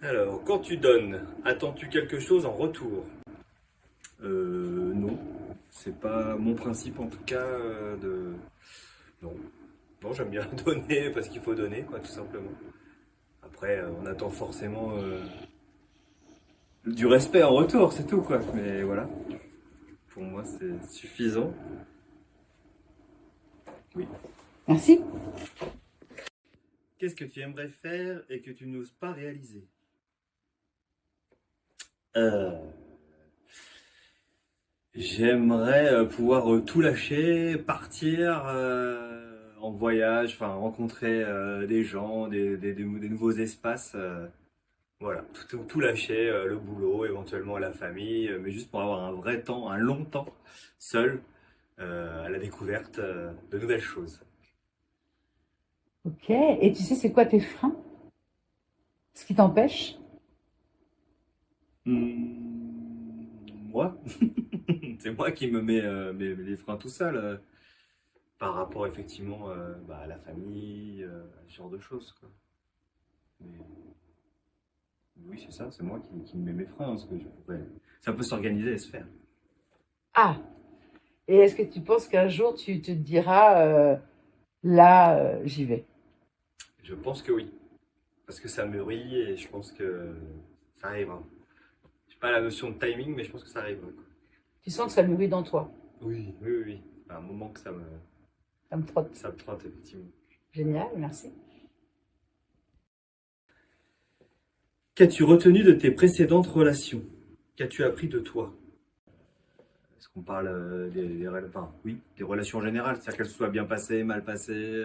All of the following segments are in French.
Alors, quand tu donnes, attends-tu quelque chose en retour? Non. C'est pas mon principe en tout cas de. Non. Non, j'aime bien donner parce qu'il faut donner, quoi, tout simplement. Après, on attend forcément du respect en retour, c'est tout, quoi. Mais voilà, pour moi, c'est suffisant. Oui. Merci. Qu'est-ce que tu aimerais faire et que tu n'oses pas réaliser? J'aimerais pouvoir tout lâcher, partir en voyage, enfin rencontrer des gens, des nouveaux espaces. Voilà, tout lâcher, le boulot, éventuellement la famille, mais juste pour avoir un vrai temps, un long temps, seul, à la découverte de nouvelles choses. Ok. Et tu sais, c'est quoi tes freins? Ce qui t'empêche? Moi, c'est moi qui me mets les freins tout seul par rapport effectivement à la famille, ce genre de choses, quoi. Mais oui, c'est ça, c'est moi qui me mets mes freins, parce que ça peut s'organiser et se faire. Ah. Et est-ce que tu penses qu'un jour tu te diras, là, j'y vais? Je pense que oui, parce que ça mûrit et je pense que ça arrivera. Je n'ai pas la notion de timing, mais je pense que ça arrivera, quoi. Tu sens que ça mûrit dans toi. Oui, oui, oui, oui. À un moment que Ça me trotte. ça me trotte, effectivement. Génial, merci. Qu'as-tu retenu de tes précédentes relations? Qu'as-tu appris de toi? Est-ce qu'on parle enfin, oui, des relations générales, c'est-à-dire qu'elles soient bien passées, mal passées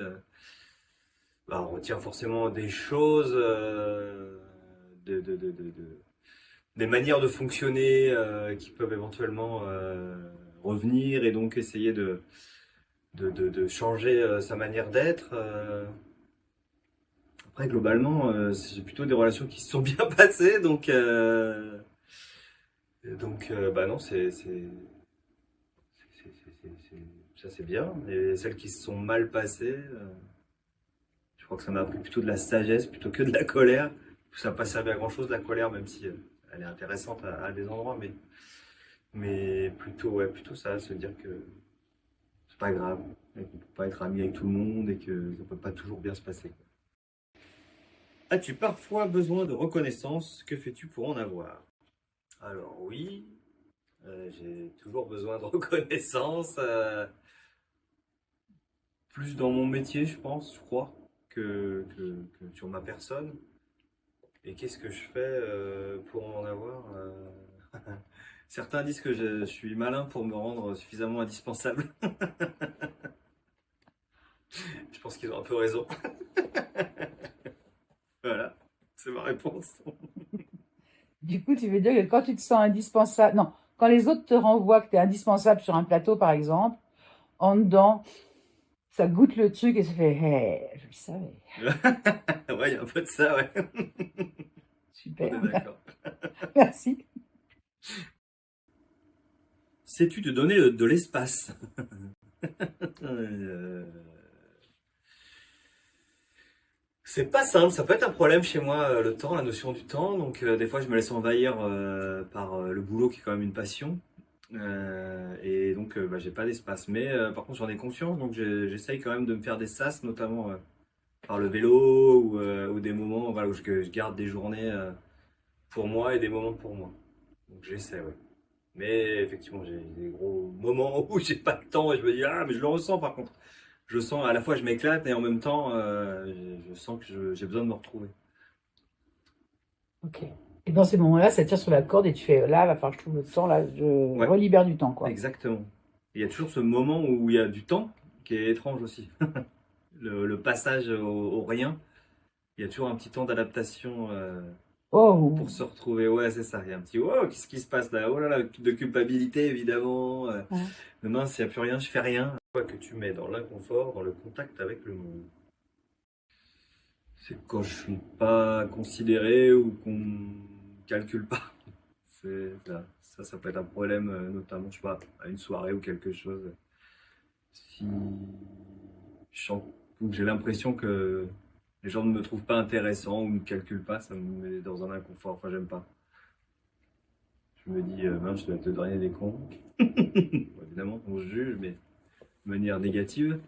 on retient forcément des choses, de, de- de- de- de- des manières de fonctionner qui peuvent éventuellement revenir et donc essayer de changer sa manière d'être. Après, globalement, c'est plutôt des relations qui se sont bien passées, bah non, ça c'est bien. Et celles qui se sont mal passées, je crois que ça m'a appris plutôt de la sagesse plutôt que de la colère. Ça n'a pas servi à grand chose la colère, même si elle est intéressante à des endroits, mais plutôt, ouais, plutôt ça, se dire que c'est pas grave, et qu'on peut pas être ami avec tout le monde et que ça peut pas toujours bien se passer. As-tu parfois besoin de reconnaissance? Que fais-tu pour en avoir? Alors oui, j'ai toujours besoin de reconnaissance, plus dans mon métier, je pense, je crois, que sur ma personne. Et qu'est-ce que je fais pour en avoir Certains disent que je suis malin pour me rendre suffisamment indispensable. Je pense qu'ils ont un peu raison. Voilà, c'est ma réponse. Du coup, tu veux dire que quand tu te sens indispensable, non, quand les autres te renvoient que tu es indispensable sur un plateau, par exemple, en dedans, ça goûte le truc et ça fait, hey, je le savais. Ouais, il y a un peu de ça, ouais. On Super, est d'accord. merci. Sais-tu te donner de l'espace? Euh, C'est pas simple, ça peut être un problème chez moi, le temps, la notion du temps. Donc, des fois, je me laisse envahir par le boulot qui est quand même une passion. Et donc, j'ai pas d'espace. Mais par contre, j'en ai conscience, donc j'essaye quand même de me faire des sas, notamment par le vélo ou des moments voilà, où je garde des journées pour moi et des moments pour moi. Donc, j'essaie, ouais. Mais effectivement, j'ai des gros moments où j'ai pas le temps et je me dis, ah, mais je le ressens par contre. Je sens à la fois je m'éclate et en même temps je sens que j'ai besoin de me retrouver. Ok. Et dans ces moments-là, ça tire sur la corde et tu fais, là, va falloir que je trouve le temps, là, je Ouais, relibère du temps, quoi. exactement. Il y a toujours ce moment où il y a du temps qui est étrange aussi. Le passage au rien, il y a toujours un petit temps d'adaptation Oh, pour se retrouver. Ouais, c'est ça. Il y a un petit oh, qu'est-ce qui se passe là? Oh là là, de culpabilité évidemment. hein. Mais mince, il n'y a plus rien, je fais rien. Quoi que tu mets dans l'inconfort, dans le contact avec le monde. C'est quand je suis pas considéré ou qu'on me calcule pas. Ça peut être un problème, notamment, je sais pas, à une soirée ou quelque chose. Si je sens ou que j'ai l'impression que les gens ne me trouvent pas intéressant ou ne me calculent pas, ça me met dans un inconfort. Enfin, j'aime pas. Je me dis, mince, je dois être le dernier des cons. Bon, évidemment, on se juge, mais de manière négative,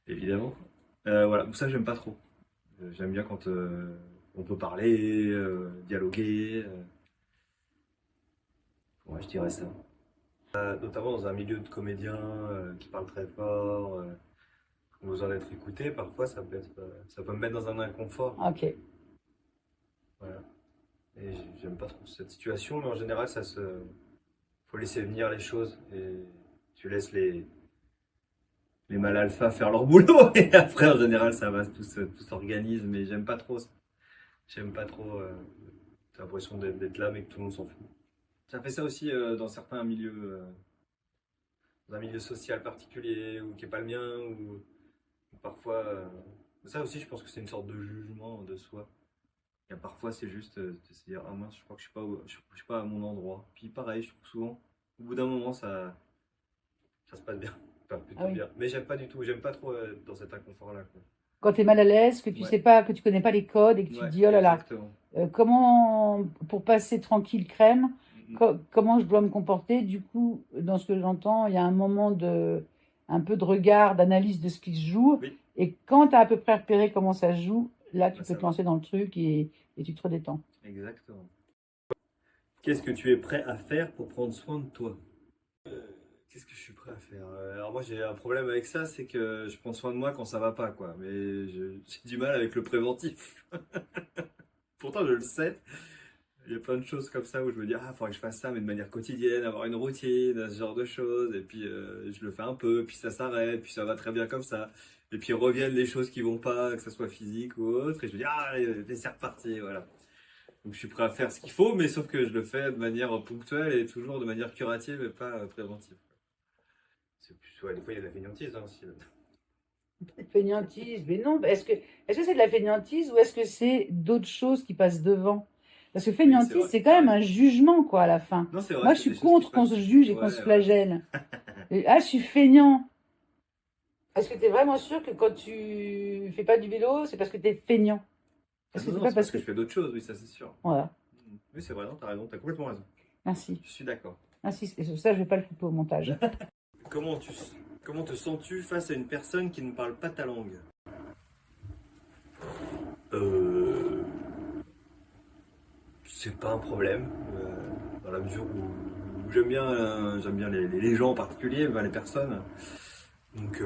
évidemment. Voilà, ça, j'aime pas trop. J'aime bien quand on peut parler, dialoguer. Ouais, je dirais ça. Notamment dans un milieu de comédiens qui parlent très fort, qui ont besoin d'être écoutés, parfois ça peut me mettre dans un inconfort. Ok. Voilà. Et j'aime pas trop cette situation, mais en général, faut laisser venir les choses et tu laisses les mâles alpha faire leur boulot et après, en général, ça va, tout s'organise, mais j'aime pas trop ça. J'aime pas trop, j'ai l'impression d'être là, mais que tout le monde s'en fout. Ça fait ça aussi dans certains milieux, dans un milieu social particulier ou qui est pas le mien, ou parfois. Ça aussi, je pense que c'est une sorte de jugement de soi. Et parfois, c'est juste de se dire, ah mince, je crois que je suis pas à mon endroit. Puis pareil, je trouve souvent, au bout d'un moment, ça se passe bien. Enfin, Ah plutôt oui. bien. Mais j'aime pas du tout, j'aime pas trop être dans cet inconfort-là, quoi. Quand tu es mal à l'aise, que tu Ouais, sais pas, que tu connais pas les codes et que tu te ouais, dis, oh là là, exactement. comment, pour passer tranquille crème, Mm, comment je dois me comporter? Du coup, dans ce que j'entends, il y a un moment un peu de regard, d'analyse de ce qui se joue. oui, Et quand tu as à peu près repéré comment ça se joue, là, tu bah peux ça te va. lancer dans le truc et tu te redétends. Exactement. Qu'est-ce que tu es prêt à faire pour prendre soin de toi? Qu'est-ce que je suis prêt à faire? Alors moi j'ai un problème avec ça, c'est que je prends soin de moi quand ça va pas, quoi. Mais j'ai du mal avec le préventif. Pourtant je le sais. Il y a plein de choses comme ça où je me dis, ah, il faudrait que je fasse ça, mais de manière quotidienne, avoir une routine, ce genre de choses. Et puis je le fais un peu, puis ça s'arrête, puis ça va très bien comme ça. Et puis reviennent les choses qui vont pas, que ce soit physique ou autre. Et je me dis, ah, allez, c'est reparti, voilà. Donc je suis prêt à faire ce qu'il faut, mais sauf que je le fais de manière ponctuelle et toujours de manière curative et pas préventive. C'est plus, ouais, des fois il y a de la fainéantise hein, aussi. Fainéantise, mais non, est-ce que c'est de la fainéantise ou est-ce que c'est d'autres choses qui passent devant? Parce que Oui, c'est fainéantise, vrai, c'est quand t'as même raison. un jugement, quoi, à la fin. Non, c'est vrai, Moi, je c'est des suis choses qui contre qu'on passent. se juge et qu'on se Ouais, ouais. flagelle. Ah, je suis feignant. Est-ce que tu es vraiment sûr que quand tu fais pas du vélo, c'est parce que tu es feignant? Ah Est-ce que non, c'est non, pas c'est parce parce que que... je fais d'autres choses, oui, ça c'est sûr. Voilà, Oui, c'est vrai, non, t'as raison, t'as complètement raison. merci. Je suis d'accord. Merci, ça, je vais pas le couper au montage. Comment tu, comment te sens-tu face à une personne qui ne parle pas ta langue? Euh, c'est pas un problème, dans la mesure où j'aime bien les gens en particulier, ben, les personnes. Donc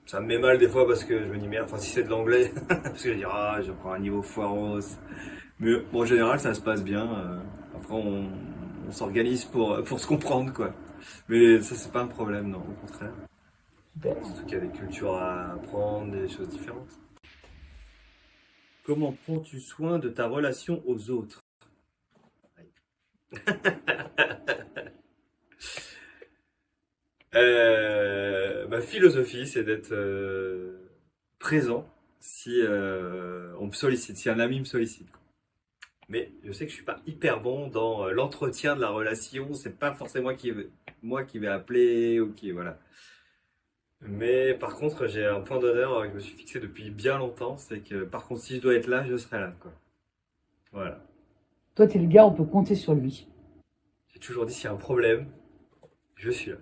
ça me met mal des fois parce que je me dis merde, enfin si c'est de l'anglais, parce que je vais dire ah j'ai encore un niveau foiros. Mais bon, en général ça se passe bien. Après on s'organise pour se comprendre quoi. Mais ça c'est pas un problème non, au contraire. Super. Surtout qu'il y a des cultures à apprendre, des choses différentes. Comment prends-tu soin de ta relation aux autres? Ma philosophie, c'est d'être présent si on me sollicite, si un ami me sollicite. Mais je sais que je suis pas hyper bon dans l'entretien de la relation. C'est pas forcément moi qui vais appeler ou qui voilà. Mais par contre, j'ai un point d'honneur que je me suis fixé depuis bien longtemps, c'est que par contre, si je dois être là, je serai là, quoi. Voilà. Toi, tu es le gars, on peut compter sur lui. J'ai toujours dit s'il y a un problème, je suis là.